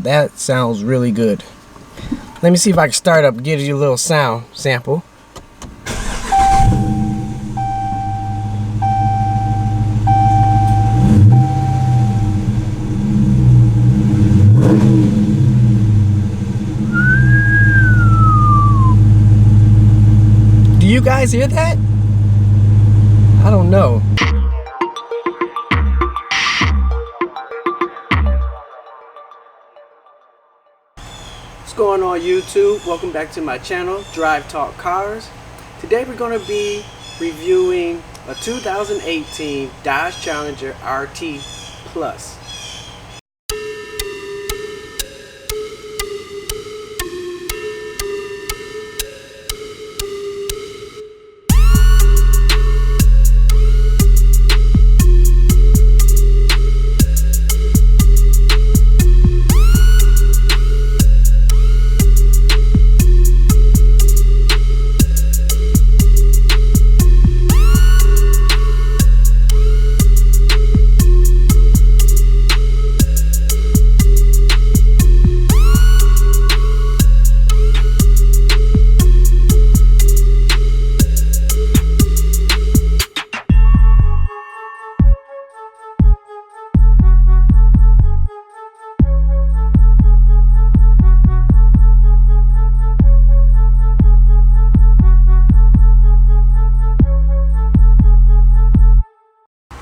that sounds really good. Let me see if I can start up and give you a little sound sample. Do you guys hear that? I don't know. What's going on YouTube? Welcome back to my channel, DriveTalkCars. Today we're going to be reviewing a 2018 Dodge Challenger RT Plus.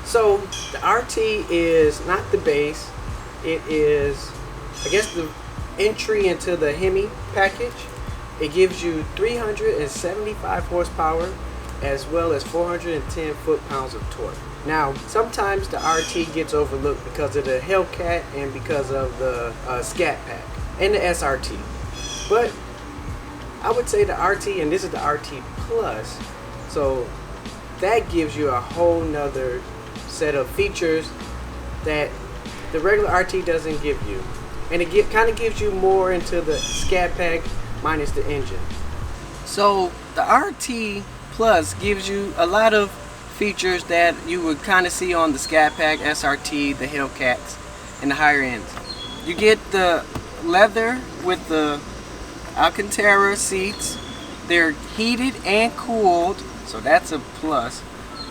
So the RT is not the base, it is, I guess, the entry into the Hemi package. It gives you 375 horsepower as well as 410 foot-pounds of torque. Now, sometimes the RT gets overlooked because of the Hellcat and because of the Scat Pack and the SRT. But I would say the RT, and this is the RT Plus, so that gives you a whole nother set of features that the regular RT doesn't give you, and it kind of gives you more into the Scat Pack minus the engine. So the RT Plus gives you a lot of features that you would kind of see on the Scat Pack, SRT, the Hellcats, and the higher ends. You get the leather with the Alcantara seats. They're heated and cooled, so that's a plus.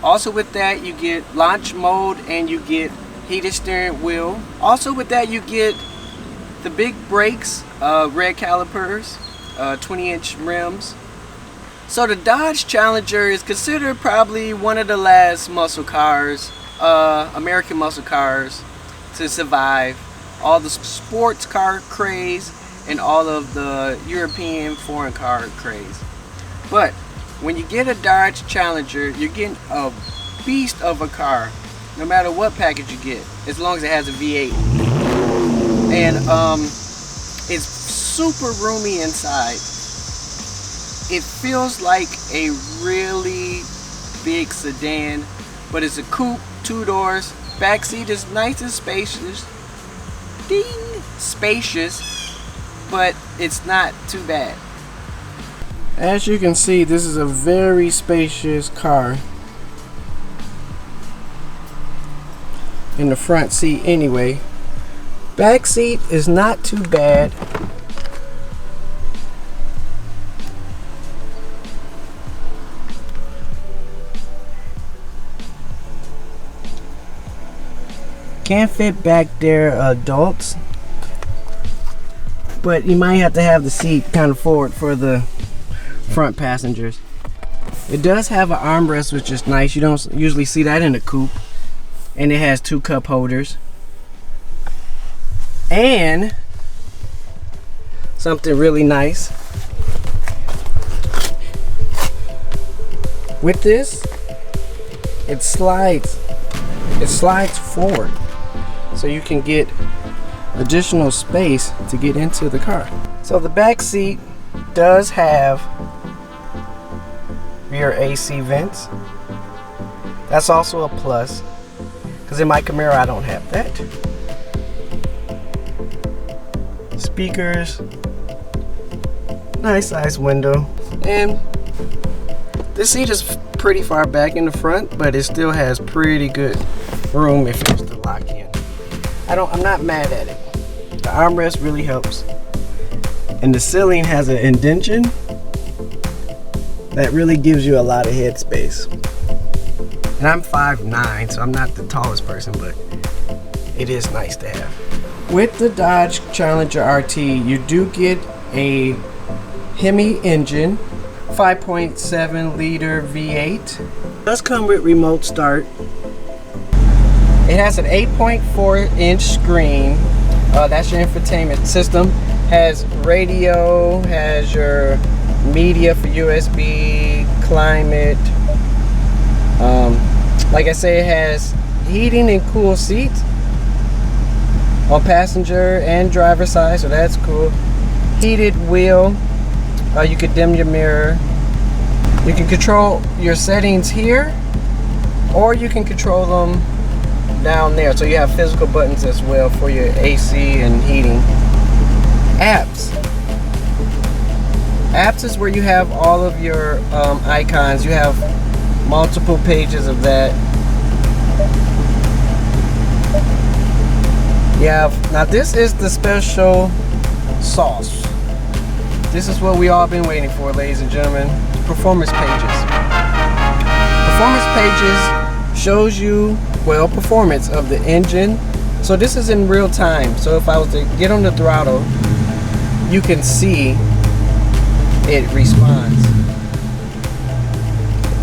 Also with that, you get launch mode and you get heated steering wheel. Also with that, you get the big brakes, red calipers, 20-inch rims. So the Dodge Challenger is considered probably one of the last muscle cars, American muscle cars, to survive all the sports car craze and all of the European foreign car craze. But when you get a Dodge Challenger, you're getting a beast of a car, no matter what package you get, as long as it has a V8. And it's super roomy inside. It feels like a really big sedan, but it's a coupe, 2 doors. Back seat is nice and spacious. Ding! Spacious, but it's not too bad. As you can see, this is a very spacious car in the front seat anyway. Back seat is not too bad. Can't fit back there adults, but you might have to have the seat kind of forward for the front passengers. It does have an armrest, which is nice. You don't usually see that in a coupe. And it has 2 cup holders. And something really nice with this, it slides forward, so you can get additional space to get into the car. So the back seat does have rear AC vents. That's also a plus, because in my Camaro I don't have that. Speakers, nice size window, and this seat is pretty far back in the front, but it still has pretty good room if it's to lock in. I'm not mad at it. The armrest really helps. And the ceiling has an indentation that really gives you a lot of headspace. And I'm 5'9", so I'm not the tallest person, but it is nice to have. With the Dodge Challenger RT, you do get a Hemi engine, 5.7 liter V8. It does come with remote start. It has an 8.4-inch screen. That's your infotainment system. Has radio, has your media for USB, climate. Like I say, it has heating and cool seats on passenger and driver side, so that's cool. Heated wheel. You can dim your mirror. You can control your settings here, or you can control them down there. So you have physical buttons as well for your AC and heating. Apps. Apps is where you have all of your icons. You have multiple pages of that. You have, now this is the special sauce. This is what we all been waiting for, ladies and gentlemen. Performance pages. Performance pages shows you, well, performance of the engine. So this is in real time. So if I was to get on the throttle, you can see it responds.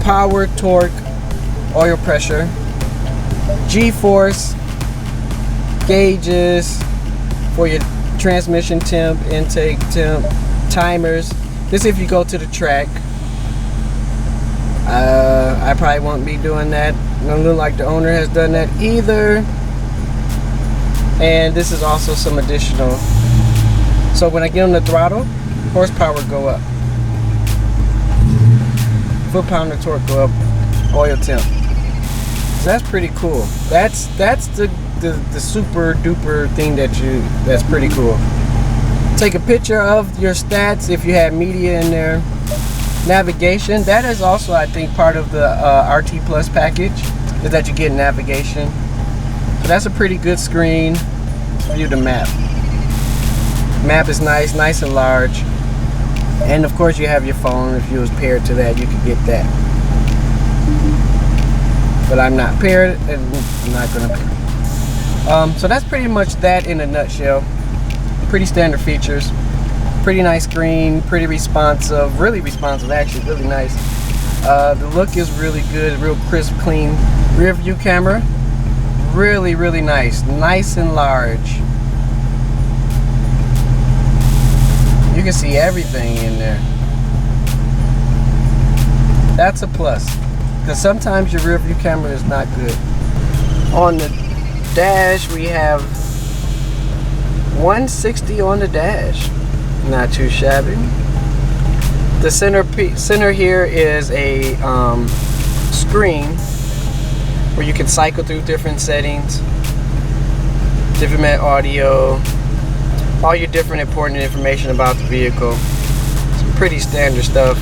Power, torque, oil pressure, G-force, gauges for your transmission temp, intake temp, timers. This if you go to the track. I probably won't be doing that. Doesn't look like the owner has done that either. And this is also some additional. So when I get on the throttle, horsepower go up, foot pound of torque go up, oil temp. So that's pretty cool. That's the super duper thing that's pretty cool. Take a picture of your stats if you have media in there. Navigation, that is also, I think, part of the RT Plus package, is that you get navigation. So that's a pretty good screen. View the map. Map is nice and large. And of course you have your phone. If you was paired to that, you could get that. But I'm not paired, and I'm not gonna pair. So that's pretty much that in a nutshell. Pretty standard features. Pretty nice screen, pretty responsive, really responsive actually, really nice. The look is really good, real crisp, clean. Rear view camera, really nice and large. You can see everything in there. That's a plus, because sometimes your rear view camera is not good. On the dash, we have 160 on the dash. Not too shabby. The center here is a screen where you can cycle through different settings, different audio, all your different important information about the vehicle. Some pretty standard stuff.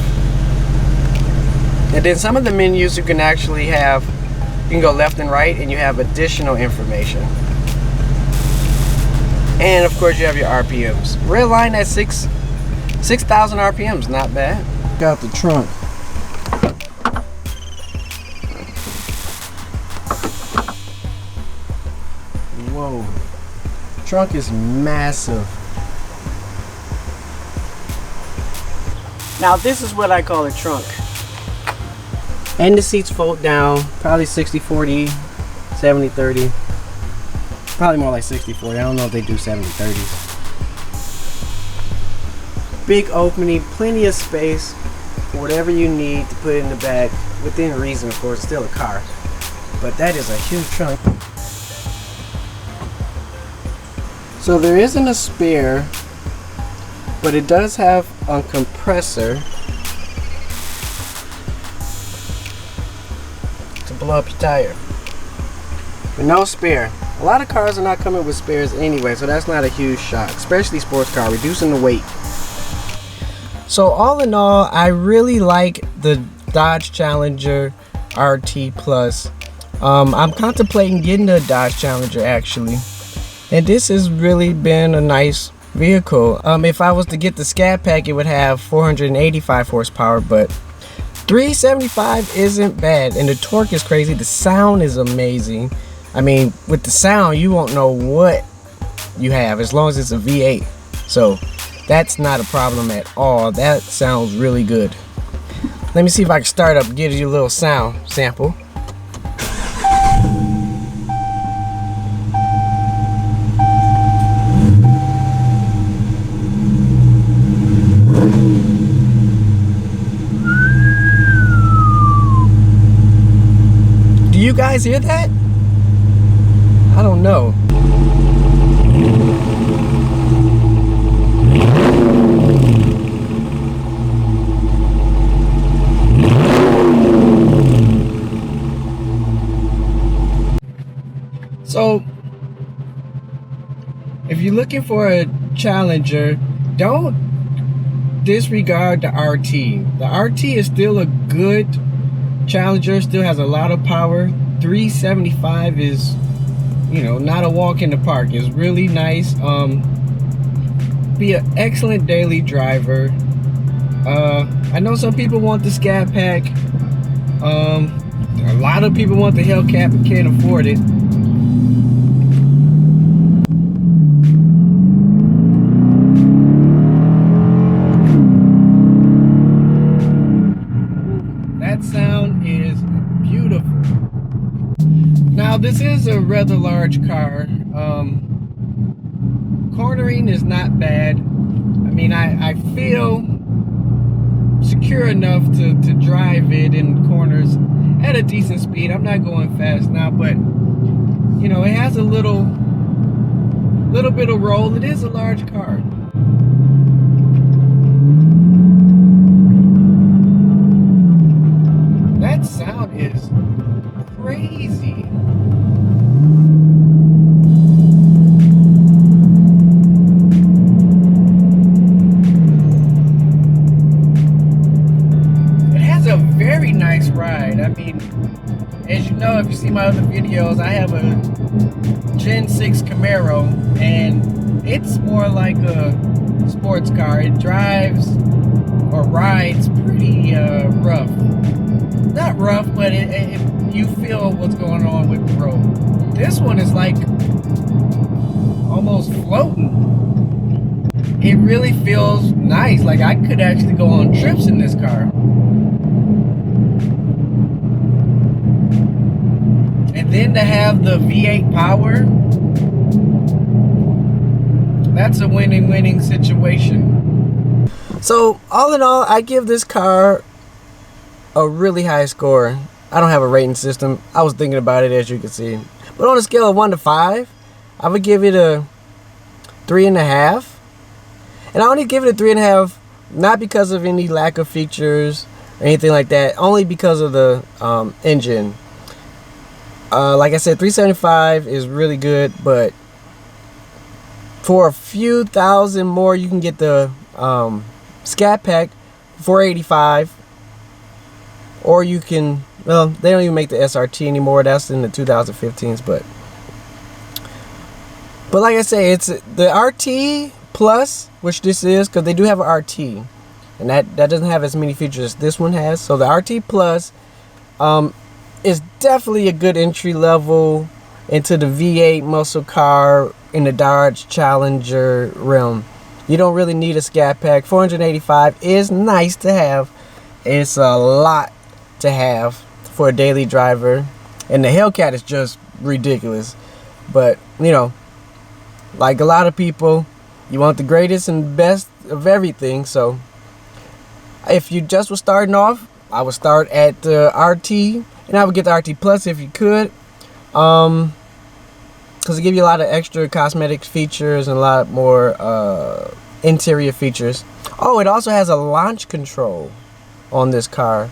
And then some of the menus you can actually have, you can go left and right and you have additional information. And of course you have your RPMs. Red line at 6,000 RPMs, not bad. Got the trunk. Whoa. Trunk is massive. Now this is what I call a trunk. And the seats fold down, probably 60-40, 70-30. Probably more like 60-40. I don't know if they do 70-30s. Big opening, plenty of space for whatever you need to put in the back. Within reason, of course, still a car. But that is a huge trunk. So there isn't a spare, but it does have a compressor to blow up your tire. But no spare. A lot of cars are not coming with spares anyway, so that's not a huge shock, especially sports car, reducing the weight. So all in all, I really like the Dodge Challenger RT Plus. I'm contemplating getting the Dodge Challenger actually. And this has really been a nice vehicle. If I was to get the Scat Pack, it would have 485 horsepower, but 375 isn't bad, and the torque is crazy. The sound is amazing. I mean, with the sound, you won't know what you have as long as it's a V8. So that's not a problem at all. That sounds really good. Let me see if I can start up and give you a little sound sample. Do you guys hear that? I don't know. So, if you're looking for a Challenger, don't disregard the RT. The RT is still a good Challenger, still has a lot of power. 375 is, you know, not a walk in the park. It's really nice. Be an excellent daily driver. I know some people want the Scat Pack. A lot of people want the Hellcat but can't afford it. That sound is beautiful. Now this is a rather large car. Cornering is not bad. I mean, I feel secure enough to drive it in corners at a decent speed. I'm not going fast now, but you know, it has a little bit of roll. It is a large car. That sound is crazy. It has a very nice ride. I mean, as you know, if you see my other videos, I have a Gen 6 Camaro, and it's more like a sports car. It drives or rides pretty rough. Not rough, but you feel what's going on with the road. This one is like almost floating. It really feels nice. Like I could actually go on trips in this car. And then to have the V8 power, that's a winning situation. So all in all, I give this car a really high score. I don't have a rating system. I was thinking about it, as you can see. But on a scale of 1 to 5, I would give it a 3.5. And I only give it a 3.5, not because of any lack of features or anything like that, only because of the engine. Like I said, 375 is really good, but for a few thousand more, you can get the Scat Pack 485. Or you can, well, they don't even make the SRT anymore. That's in the 2015s, but like I say, it's the RT Plus, which this is, because they do have an RT, and that doesn't have as many features as this one has. So the RT Plus is definitely a good entry level into the V8 muscle car in the Dodge Challenger realm. You don't really need a Scat Pack. 485 is nice to have. It's a lot to have for a daily driver, and the Hellcat is just ridiculous. But you know, like a lot of people, you want the greatest and best of everything. So if you just was starting off, I would start at the RT, and I would get the RT Plus if you could, because it gives you a lot of extra cosmetic features and a lot more interior features. Oh, it also has a launch control on this car.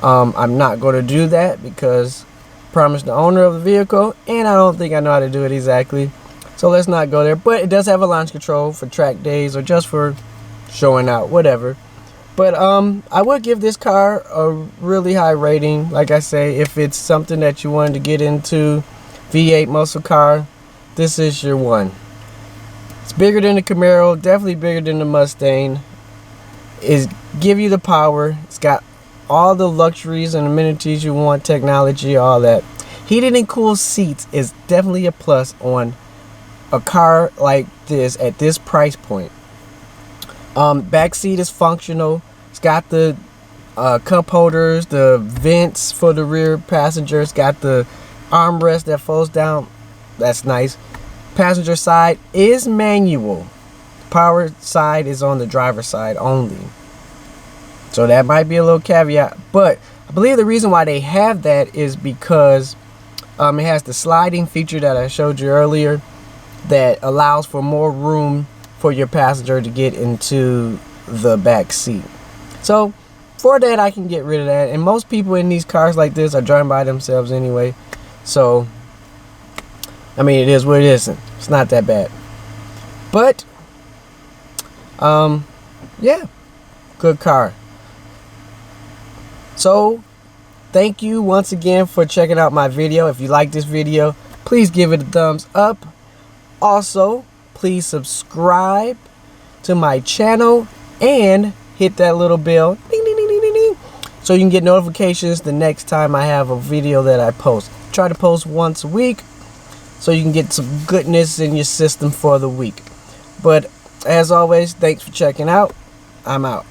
I'm not going to do that because I promised the owner of the vehicle, and I don't think I know how to do it exactly. So let's not go there. But it does have a launch control for track days or just for showing out, whatever. But I would give this car a really high rating. Like I say, if it's something that you wanted to get into, V8 muscle car, this is your one. It's bigger than the Camaro, definitely bigger than the Mustang. It give you the power. It's got all the luxuries and amenities you want, technology, all that. Heated and cooled seats is definitely a plus on a car like this at this price point. Back seat is functional. It's got the cup holders, the vents for the rear passenger. It's got the armrest that folds down. That's nice. Passenger side is manual. Power side is on the driver's side only. So that might be a little caveat. But I believe the reason why they have that is because it has the sliding feature that I showed you earlier that allows for more room for your passenger to get into the back seat. So for that, I can get rid of that. And most people in these cars like this are driving by themselves anyway. So, I mean, it is what it is. It's not that bad. But, yeah, good car. So, thank you once again for checking out my video. If you like this video, please give it a thumbs up. Also, please subscribe to my channel and hit that little bell. Ding, ding, ding, ding, ding, ding, so you can get notifications the next time I have a video that I post. Try to post once a week so you can get some goodness in your system for the week. But as always, thanks for checking out. I'm out.